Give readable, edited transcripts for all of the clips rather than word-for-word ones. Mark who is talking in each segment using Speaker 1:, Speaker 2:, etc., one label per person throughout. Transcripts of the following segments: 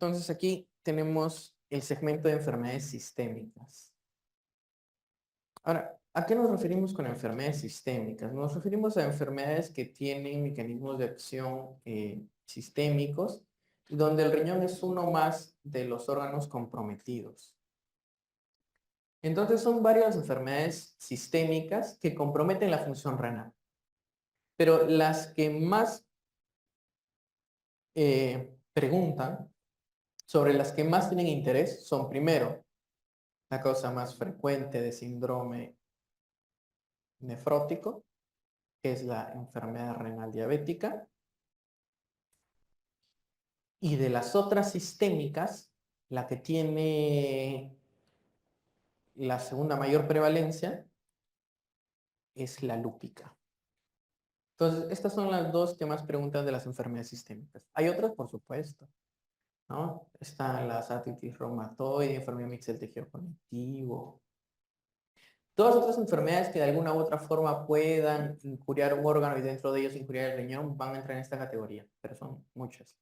Speaker 1: Entonces aquí tenemos el segmento de enfermedades sistémicas. Ahora, ¿a qué nos referimos con enfermedades sistémicas? Nos referimos a enfermedades que tienen mecanismos de acción sistémicos, donde el riñón es uno más de los órganos comprometidos. Entonces son varias enfermedades sistémicas que comprometen la función renal. Pero las que más preguntan, sobre las que más tienen interés, son primero, la causa más frecuente de síndrome nefrótico, que es la enfermedad renal diabética, y de las otras sistémicas, la que tiene la segunda mayor prevalencia es la lúpica. Entonces, estas son las dos que más preguntan de las enfermedades sistémicas. Hay otras, por supuesto, ¿no? Están las artritis reumatoide, enfermedad mixta del tejido conectivo. Todas otras enfermedades que de alguna u otra forma puedan injuriar un órgano y dentro de ellos injuriar el riñón van a entrar en esta categoría, pero son muchas.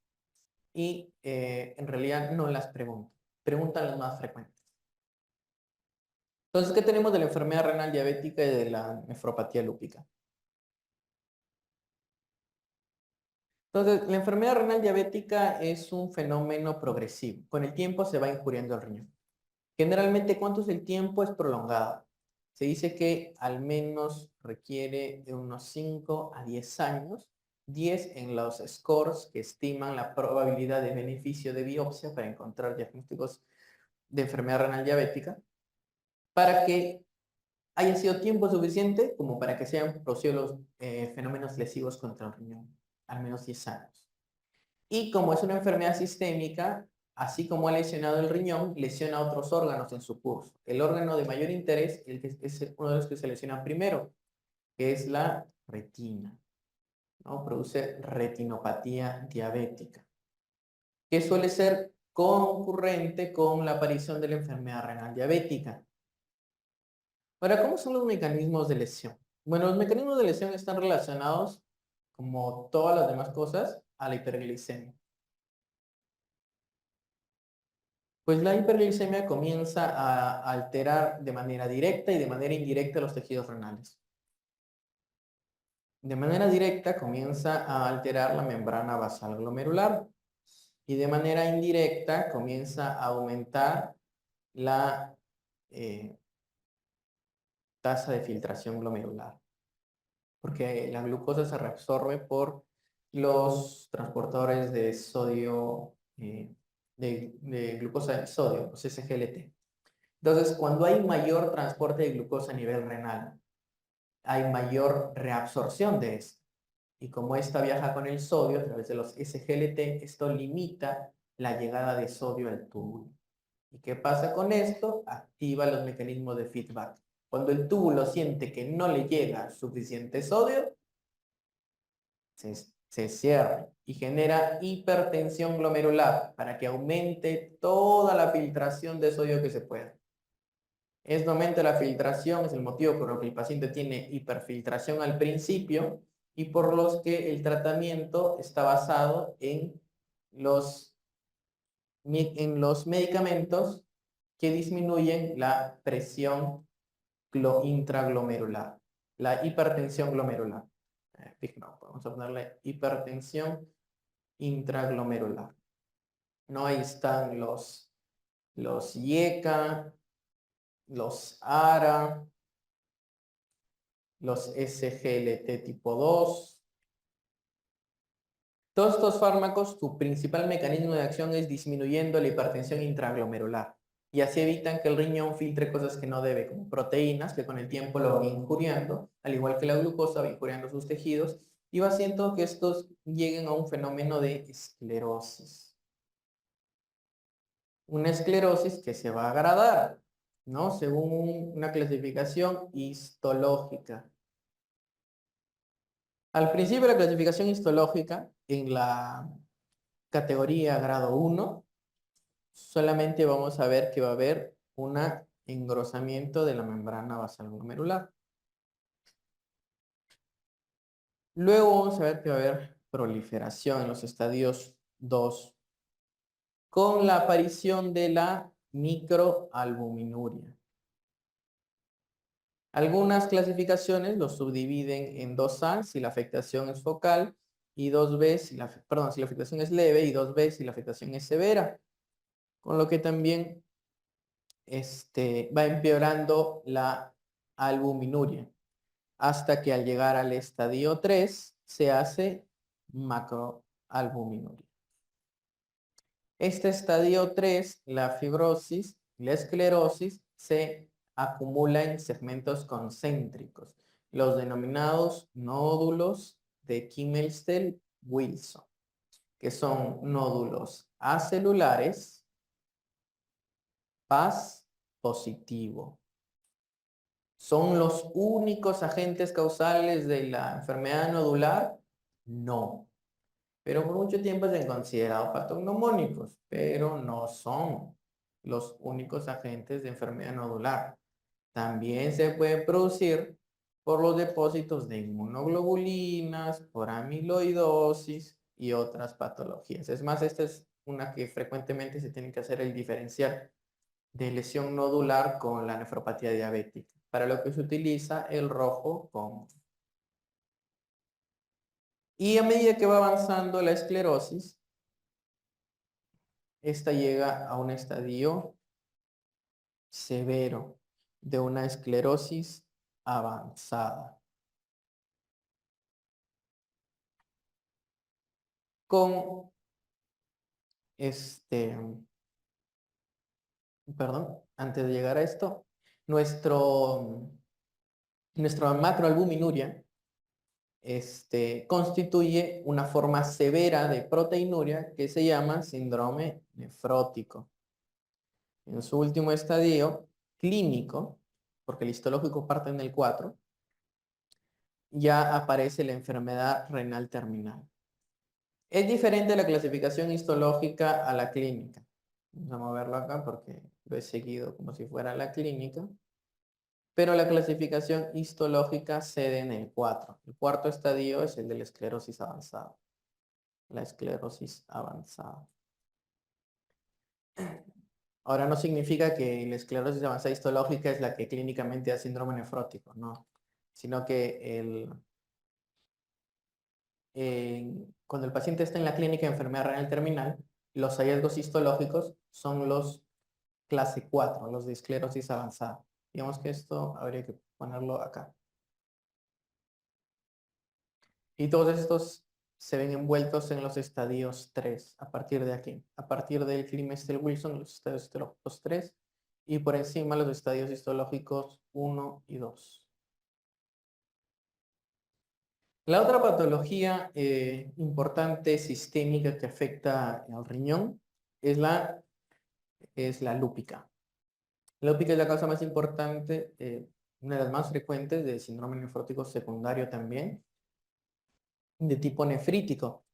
Speaker 1: Y en realidad no las preguntan, preguntan las más frecuentes. Entonces, ¿qué tenemos de la enfermedad renal diabética y de la nefropatía lúpica? Entonces, la enfermedad renal diabética es un fenómeno progresivo. Con el tiempo se va injuriando el riñón. Generalmente, ¿cuánto es el tiempo? Es prolongado. Se dice que al menos requiere de unos 5 a 10 años, 10 en los scores que estiman la probabilidad de beneficio de biopsia para encontrar diagnósticos de enfermedad renal diabética, para que haya sido tiempo suficiente como para que sean producidos los fenómenos lesivos contra el riñón, al menos 10 años. Y como es una enfermedad sistémica, así como ha lesionado el riñón, lesiona otros órganos en su curso. El órgano de mayor interés es uno de los que se lesiona primero, que es la retina, ¿no? Produce retinopatía diabética, que suele ser concurrente con la aparición de la enfermedad renal diabética. Ahora, ¿cómo son los mecanismos de lesión? Bueno, los mecanismos de lesión están relacionados, como todas las demás cosas, a la hiperglicemia. Pues la hiperglicemia comienza a alterar de manera directa y de manera indirecta los tejidos renales. De manera directa comienza a alterar la membrana basal glomerular y de manera indirecta comienza a aumentar la tasa de filtración glomerular, porque la glucosa se reabsorbe por los transportadores de sodio, de glucosa de sodio, los SGLT. Entonces, cuando hay mayor transporte de glucosa a nivel renal, hay mayor reabsorción de esto. Y como esta viaja con el sodio a través de los SGLT, esto limita la llegada de sodio al túbulo. ¿Y qué pasa con esto? Activa los mecanismos de feedback. Cuando el túbulo siente que no le llega suficiente sodio, se cierra y genera hipertensión glomerular para que aumente toda la filtración de sodio que se pueda. Este aumento de la filtración es el motivo por el que el paciente tiene hiperfiltración al principio y por los que el tratamiento está basado en los medicamentos que disminuyen la presión intraglomerular, la hipertensión glomerular. No, vamos a ponerle hipertensión intraglomerular. No, ahí están los IECA, los ARA, los SGLT tipo 2. Todos estos fármacos, su principal mecanismo de acción es disminuyendo la hipertensión intraglomerular y así evitan que el riñón filtre cosas que no debe, como proteínas, que con el tiempo lo van injuriando, al igual que la glucosa va injuriando sus tejidos y va haciendo que estos lleguen a un fenómeno de esclerosis. Una esclerosis que se va a agradar, ¿no? Según una clasificación histológica. Al principio la clasificación histológica en la categoría grado 1, solamente vamos a ver que va a haber un engrosamiento de la membrana basal glomerular. Luego vamos a ver que va a haber proliferación en los estadios 2 con la aparición de la microalbuminuria. Algunas clasificaciones lo subdividen en 2A si la afectación es focal y 2B si la afectación es leve y 2B si la afectación es severa. Con lo que también va empeorando la albuminuria hasta que al llegar al estadio 3 se hace macroalbuminuria. Este estadio 3, la fibrosis y la esclerosis, se acumula en segmentos concéntricos, los denominados nódulos de Kimmelstel-Wilson, que son nódulos acelulares, Paz positivo. ¿Son los únicos agentes causales de la enfermedad nodular? No. Pero por mucho tiempo se han considerado patognomónicos, pero no son los únicos agentes de enfermedad nodular. También se pueden producir por los depósitos de inmunoglobulinas, por amiloidosis y otras patologías. Es más, esta es una que frecuentemente se tiene que hacer el diferencial de lesión nodular con la nefropatía diabética, para lo que se utiliza el rojo común. Y a medida que va avanzando la esclerosis, esta llega a un estadio severo de una esclerosis avanzada. Con antes de llegar a esto, nuestra macroalbuminuria constituye una forma severa de proteinuria que se llama síndrome nefrótico. En su último estadio clínico, porque el histológico parte en el 4, ya aparece la enfermedad renal terminal. Es diferente la clasificación histológica a la clínica. Vamos a moverlo acá porque lo he seguido como si fuera la clínica. Pero la clasificación histológica cede en el 4. El cuarto estadio es el de la esclerosis avanzada. La esclerosis avanzada. Ahora no significa que la esclerosis avanzada histológica es la que clínicamente da síndrome nefrótico, no. Sino que cuando el paciente está en la clínica de enfermedad renal terminal, los hallazgos histológicos son los clase 4, los de esclerosis avanzada. Digamos que esto habría que ponerlo acá. Y todos estos se ven envueltos en los estadios 3, a partir de aquí. A partir del Kimmelstel-Wilson, los estadios histológicos 3, y por encima los estadios histológicos 1 y 2. La otra patología importante sistémica que afecta al riñón es la lúpica. La lúpica es la causa más importante, una de las más frecuentes de síndrome nefrótico secundario también, de tipo nefrítico.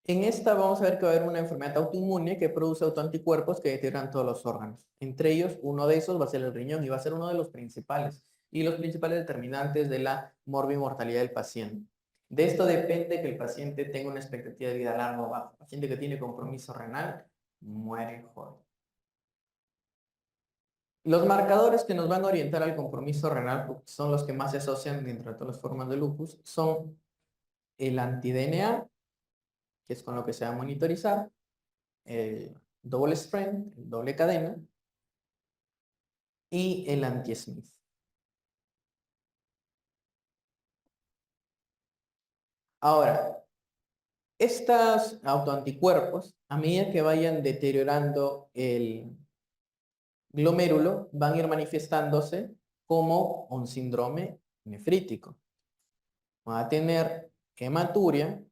Speaker 1: En esta vamos a ver que va a haber una enfermedad autoinmune que produce autoanticuerpos que deterioran todos los órganos. Entre ellos, uno de esos va a ser el riñón y va a ser uno de los principales y los principales determinantes de la morbimortalidad del paciente. De esto depende que el paciente tenga una expectativa de vida larga o baja. El paciente que tiene compromiso renal muere joven. Los marcadores que nos van a orientar al compromiso renal, porque son los que más se asocian dentro de todas las formas de lupus, son el anti-DNA, que es con lo que se va a monitorizar, el double strand, el doble cadena, y el anti-Smith. Ahora, estos autoanticuerpos, a medida que vayan deteriorando el glomérulo, van a ir manifestándose como un síndrome nefrítico. Va a tener hematuria,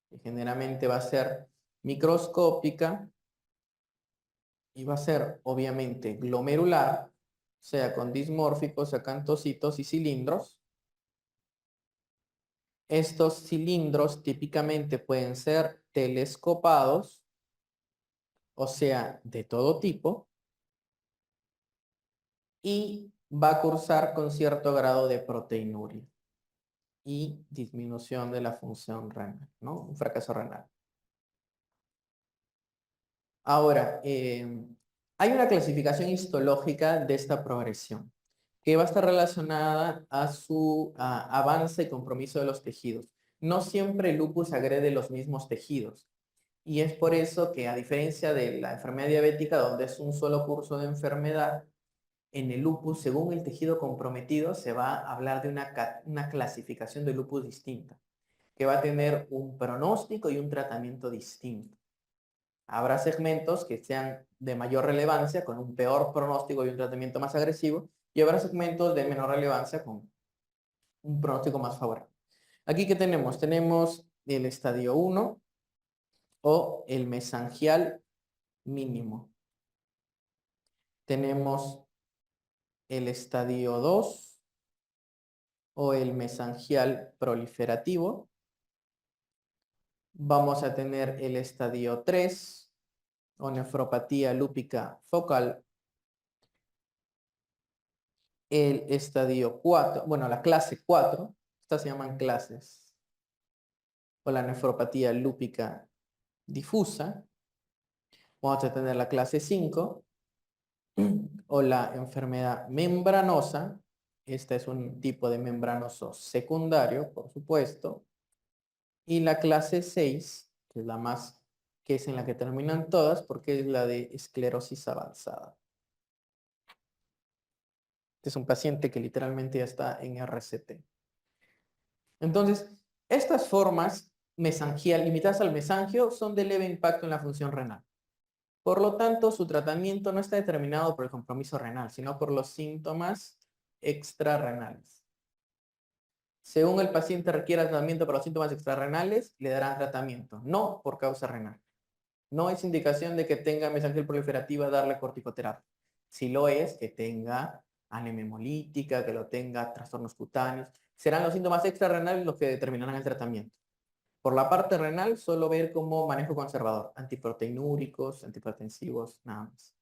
Speaker 1: que generalmente va a ser microscópica y va a ser obviamente glomerular, sea con dismórficos, acantocitos y cilindros. Estos cilindros típicamente pueden ser telescopados, o sea, de todo tipo, y va a cursar con cierto grado de proteinuria y disminución de la función renal, ¿no? Un fracaso renal. Ahora, hay una clasificación histológica de esta progresión que va a estar relacionada a su avance y compromiso de los tejidos. No siempre el lupus agrede los mismos tejidos. Y es por eso que, a diferencia de la enfermedad diabética, donde es un solo curso de enfermedad, en el lupus, según el tejido comprometido, se va a hablar de una clasificación de lupus distinta, que va a tener un pronóstico y un tratamiento distinto. Habrá segmentos que sean de mayor relevancia, con un peor pronóstico y un tratamiento más agresivo, y habrá segmentos de menor relevancia con un pronóstico más favorable. Aquí, ¿qué tenemos? Tenemos el estadio 1 o el mesangial mínimo. Tenemos el estadio 2 o el mesangial proliferativo. Vamos a tener el estadio 3 o nefropatía lúpica focal. El estadio 4, bueno, la clase 4, estas se llaman clases, o la nefropatía lúpica difusa. Vamos a tener la clase 5 o la enfermedad membranosa. Este es un tipo de membranoso secundario, por supuesto. Y la clase 6, que es la más, que es en la que terminan todas, porque es la de esclerosis avanzada. Este es un paciente que literalmente ya está en RCT. Entonces, estas formas limitadas al mesangio son de leve impacto en la función renal. Por lo tanto, su tratamiento no está determinado por el compromiso renal, sino por los síntomas extrarrenales. Según el paciente requiera tratamiento para los síntomas extrarrenales, le darán tratamiento, no por causa renal. No es indicación de que tenga mesangial proliferativa darle corticoterapia. Si lo es, que tenga anemia hemolítica, que lo tenga trastornos cutáneos. Serán los síntomas extrarrenales los que determinarán el tratamiento. Por la parte renal, solo ver como manejo conservador, antiproteinúricos, antihipertensivos, nada más.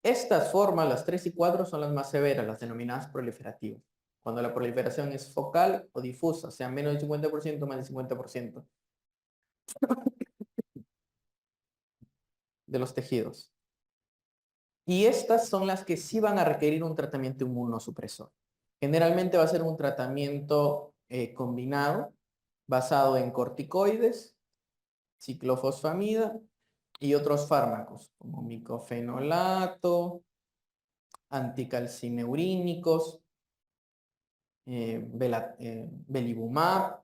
Speaker 1: Estas formas, las 3 y 4, son las más severas, las denominadas proliferativas. Cuando la proliferación es focal o difusa, o sea, menos del 50%, más del 50% de los tejidos. Y estas son las que sí van a requerir un tratamiento inmunosupresor. Generalmente va a ser un tratamiento combinado, basado en corticoides, ciclofosfamida y otros fármacos, como micofenolato, anticalcineurínicos, belimumab.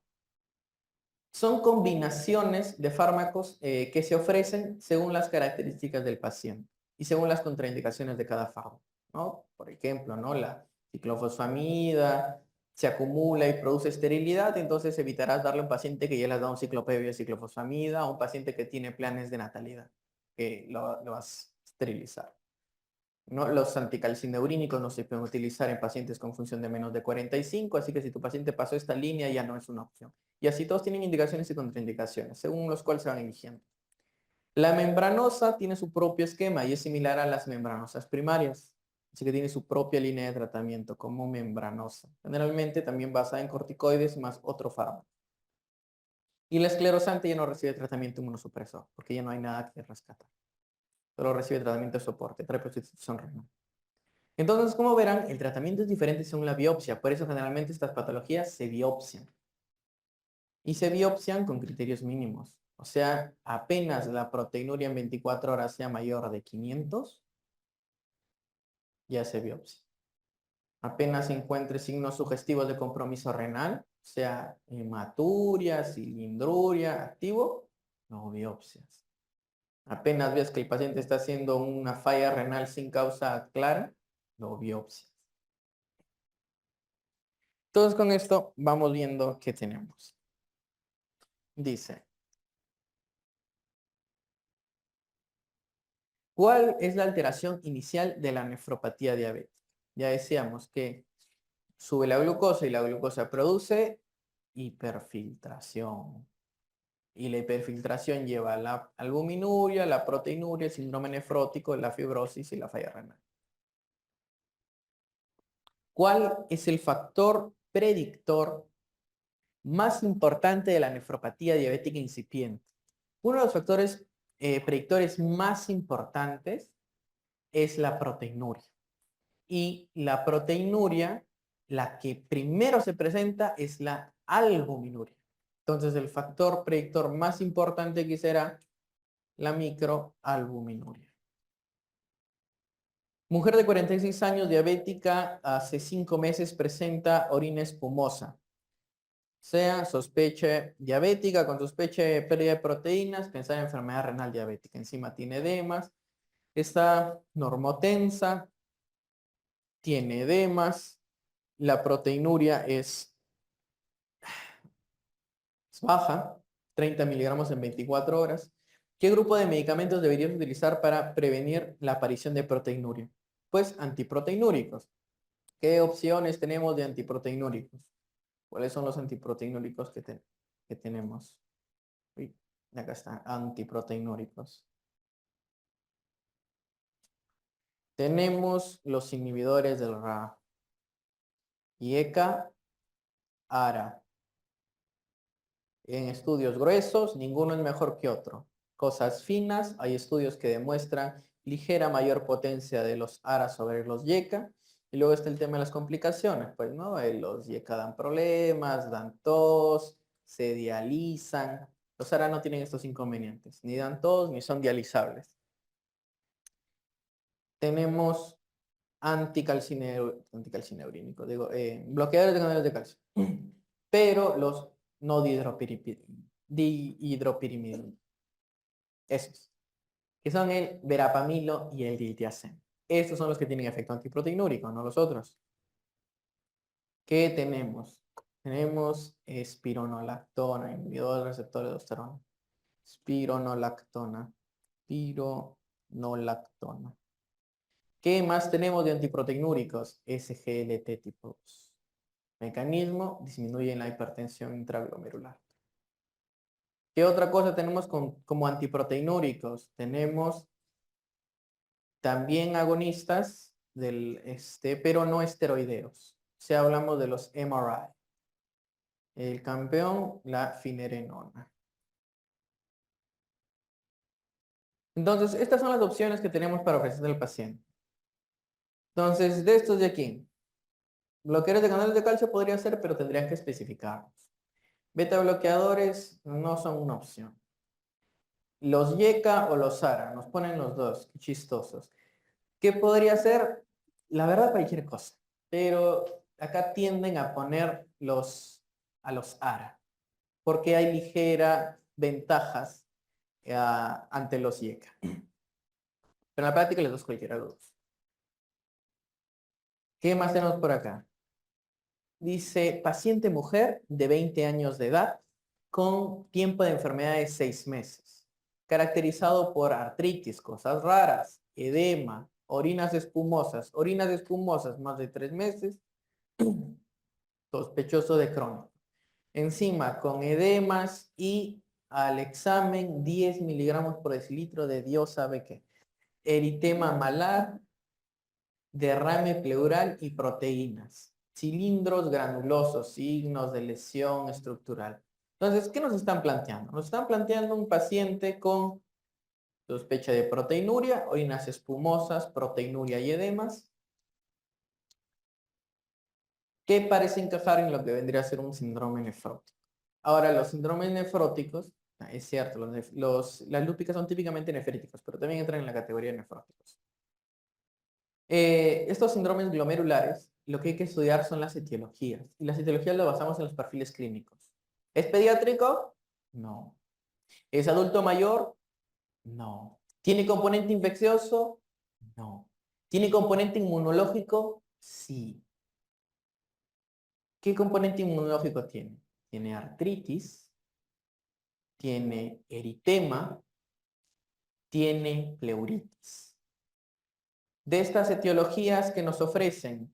Speaker 1: Son combinaciones de fármacos que se ofrecen según las características del paciente y según las contraindicaciones de cada fármaco, ¿no? Por ejemplo, ¿no? La ciclofosfamida se acumula y produce esterilidad, entonces evitarás darle a un paciente que ya le has dado un ciclopepio de ciclofosfamida, a un paciente que tiene planes de natalidad, que lo vas a esterilizar, ¿no? Los anticalcineurínicos no se pueden utilizar en pacientes con función de menos de 45, así que si tu paciente pasó esta línea ya no es una opción. Y así todos tienen indicaciones y contraindicaciones, según los cuales se van eligiendo. La membranosa tiene su propio esquema y es similar a las membranosas primarias, así que tiene su propia línea de tratamiento como membranosa, generalmente también basada en corticoides más otro fármaco. Y la esclerosante ya no recibe tratamiento inmunosupresor, porque ya no hay nada que rescatar. Solo recibe tratamiento de soporte, terapia de sustitución renal. Entonces, como verán, el tratamiento es diferente según la biopsia. Por eso generalmente estas patologías se biopsian. Y se biopsian con criterios mínimos. O sea, apenas la proteinuria en 24 horas sea mayor de 500, ya se biopsia. Apenas se encuentre signos sugestivos de compromiso renal, sea hematuria, cilindruria, activo, no biopsias. Apenas ves que el paciente está haciendo una falla renal sin causa clara, no biopsias. Entonces con esto vamos viendo qué tenemos. Dice, ¿cuál es la alteración inicial de la nefropatía diabética? Ya decíamos que sube la glucosa y la glucosa produce hiperfiltración. Y la hiperfiltración lleva a la albuminuria, la proteinuria, el síndrome nefrótico, la fibrosis y la falla renal. ¿Cuál es el factor predictor más importante de la nefropatía diabética incipiente? Uno de los factores predictores más importantes es la proteinuria. Y la proteinuria, la que primero se presenta es la albuminuria. Entonces el factor predictor más importante aquí será la microalbuminuria. Mujer de 46 años, diabética, hace 5 meses presenta orina espumosa. Sea sospecha diabética con sospecha de pérdida de proteínas, pensar en enfermedad renal diabética. Encima tiene edemas, está normotensa, tiene edemas, la proteinuria es baja, 30 miligramos en 24 horas. ¿Qué grupo de medicamentos deberías utilizar para prevenir la aparición de proteinuria? Pues antiproteinúricos. ¿Qué opciones tenemos de antiproteinúricos? ¿Cuáles son los antiproteinúricos que tenemos? Uy, acá están, antiproteinúricos. Tenemos los inhibidores del RA. IECA, ARA. En estudios gruesos, ninguno es mejor que otro. Cosas finas, hay estudios que demuestran ligera mayor potencia de los ARA sobre los YECA. Y luego está el tema de las complicaciones, pues, ¿no? Los YECA dan problemas, dan tos, se dializan. Los ARA no tienen estos inconvenientes, ni dan tos, ni son dializables. Tenemos anticalcineurínicos, digo, bloqueadores de canales de calcio. Pero los no dihidropirimidina, esos, que son el verapamilo y el diltiazem. Estos son los que tienen efecto antiproteinúrico, no los otros. ¿Qué tenemos? Tenemos espironolactona, inhibidor del receptor de aldosterona. Espironolactona, espironolactona. ¿Qué más tenemos de antiproteinúricos? SGLT tipo 2. Mecanismo, disminuye la hipertensión intraglomerular. ¿Qué otra cosa tenemos como antiproteinúricos? Tenemos también agonistas pero no esteroideos. O sea, hablamos de los MRI. El campeón, la finerenona. Entonces, estas son las opciones que tenemos para ofrecer al paciente. Entonces, de estos de aquí, bloqueadores de canales de calcio podría ser, pero tendrían que especificarlos. Beta bloqueadores no son una opción. Los YECA o los ARA, nos ponen los dos, qué chistosos. ¿Qué podría ser? La verdad, cualquier cosa. Pero acá tienden a poner a los ARA, porque hay ligera ventajas ante los YECA. Pero en la práctica les doy cualquiera de los dos. ¿Qué más tenemos por acá? Dice, paciente mujer de 20 años de edad con tiempo de enfermedad de 6 meses, caracterizado por artritis, cosas raras, edema, orinas espumosas más de 3 meses, sospechoso de Crohn. Encima con edemas y al examen 10 miligramos por decilitro de Dios sabe qué. Eritema malar, derrame pleural y proteínas. Cilindros granulosos, signos de lesión estructural. Entonces, ¿qué nos están planteando? Nos están planteando un paciente con sospecha de proteinuria, orinas espumosas, proteinuria y edemas, que parece encajar en lo que vendría a ser un síndrome nefrótico. Ahora, los síndromes nefróticos, es cierto, las lúpicas son típicamente nefríticos, pero también entran en la categoría de nefróticos. Estos síndromes glomerulares, lo que hay que estudiar son las etiologías. Y las etiologías las basamos en los perfiles clínicos. ¿Es pediátrico? No. ¿Es adulto mayor? No. ¿Tiene componente infeccioso? No. ¿Tiene componente inmunológico? Sí. ¿Qué componente inmunológico tiene? Tiene artritis, tiene eritema, tiene pleuritis. De estas etiologías que nos ofrecen,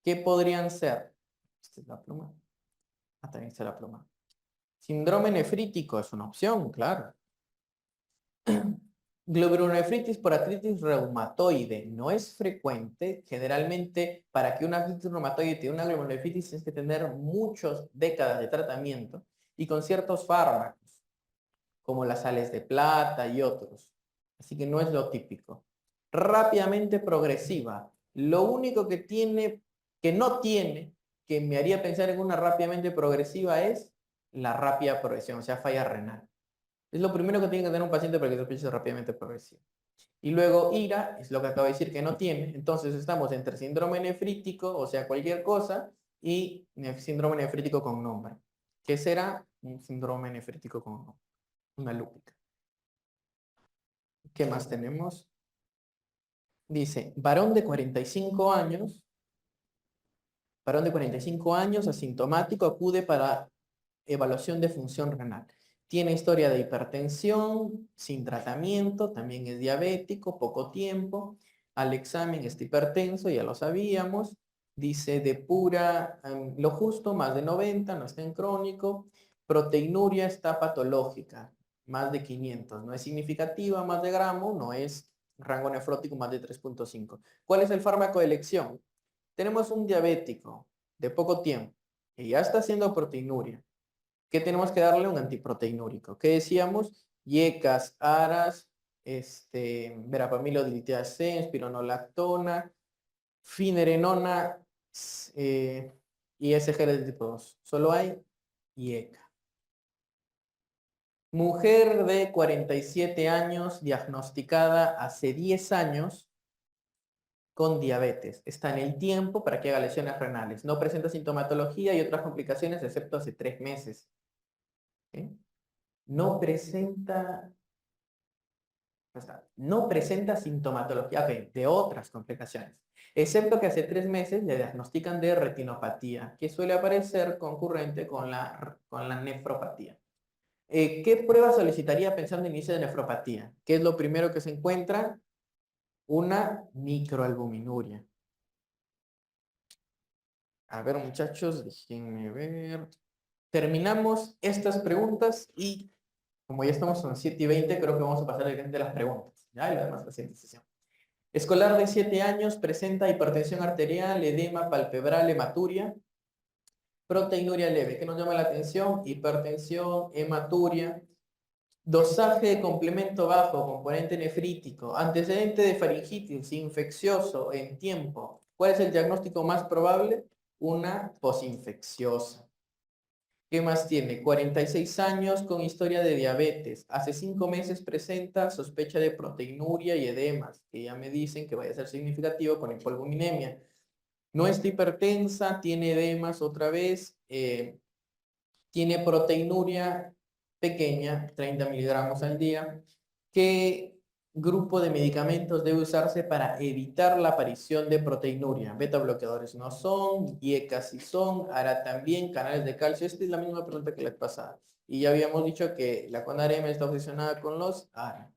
Speaker 1: ¿qué podrían ser? Esta es la pluma. Ah, también está la pluma. Síndrome nefrítico es una opción, claro. Glomerulonefritis por artritis reumatoide no es frecuente. Generalmente, para que una artritis reumatoide tenga una glomerulonefritis, tienes que tener muchas décadas de tratamiento y con ciertos fármacos. como las sales de plata y otros. Así que no es lo típico. Rápidamente progresiva. Lo único que tiene, que no tiene, que me haría pensar en una rápidamente progresiva es la rápida progresión, o sea, falla renal. Es lo primero que tiene que tener un paciente para que sospeche rápidamente progresivo. Y luego IRA, es lo que acabo de decir que no tiene. Entonces estamos entre síndrome nefrítico, o sea, cualquier cosa, y síndrome nefrítico con nombre. ¿Qué será? Un síndrome nefrítico con nombre. Una lúpica. ¿Qué más tenemos? Dice, varón de 45 años, asintomático, acude para evaluación de función renal. Tiene historia de hipertensión, sin tratamiento, también es diabético, poco tiempo. Al examen está hipertenso, ya lo sabíamos. Dice depura lo justo, más de 90, no está en crónico. Proteinuria está patológica, más de 500. No es significativa, más de gramo, no es rango nefrótico, más de 3.5. ¿Cuál es el fármaco de elección? Tenemos un diabético de poco tiempo que ya está haciendo proteinuria. ¿Qué tenemos que darle? Un antiproteinúrico. ¿Qué decíamos? Yecas, aras, verapamilo C, espironolactona, finerenona y SGR de tipo 2. Solo hay yeca. Mujer de 47 años, diagnosticada hace 10 años con diabetes. Está en el tiempo para que haga lesiones renales. No presenta sintomatología y otras complicaciones excepto hace 3 meses. ¿Sí? No presenta, no presenta sintomatología de otras complicaciones, excepto que hace 3 meses le diagnostican de retinopatía, que suele aparecer concurrente con la nefropatía. ¿Qué prueba solicitaría pensando en inicio de nefropatía? ¿Qué es lo primero que se encuentra? Una microalbuminuria. A ver, muchachos, déjenme ver. Terminamos estas preguntas y como ya estamos en 7:20, creo que vamos a pasar directamente a las preguntas. Ya, y la demás la siguiente sesión. Escolar de 7 años presenta hipertensión arterial, edema palpebral, hematuria, proteinuria leve. ¿Qué nos llama la atención? Hipertensión, hematuria, dosaje de complemento bajo, componente nefrítico, antecedente de faringitis, infeccioso en tiempo. ¿Cuál es el diagnóstico más probable? Una posinfecciosa. ¿Qué más tiene? 46 años con historia de diabetes. Hace 5 meses presenta sospecha de proteinuria y edemas, que ya me dicen que vaya a ser significativo con hipoalbuminemia. No está hipertensa, tiene edemas otra vez, tiene proteinuria pequeña, 30 miligramos al día. ¿Qué grupo de medicamentos debe usarse para evitar la aparición de proteinuria? Beta bloqueadores no son, IECA sí son, ARA también, canales de calcio. Esta es la misma pregunta que la pasada. Y ya habíamos dicho que la CONAREM está obsesionada con los ARA.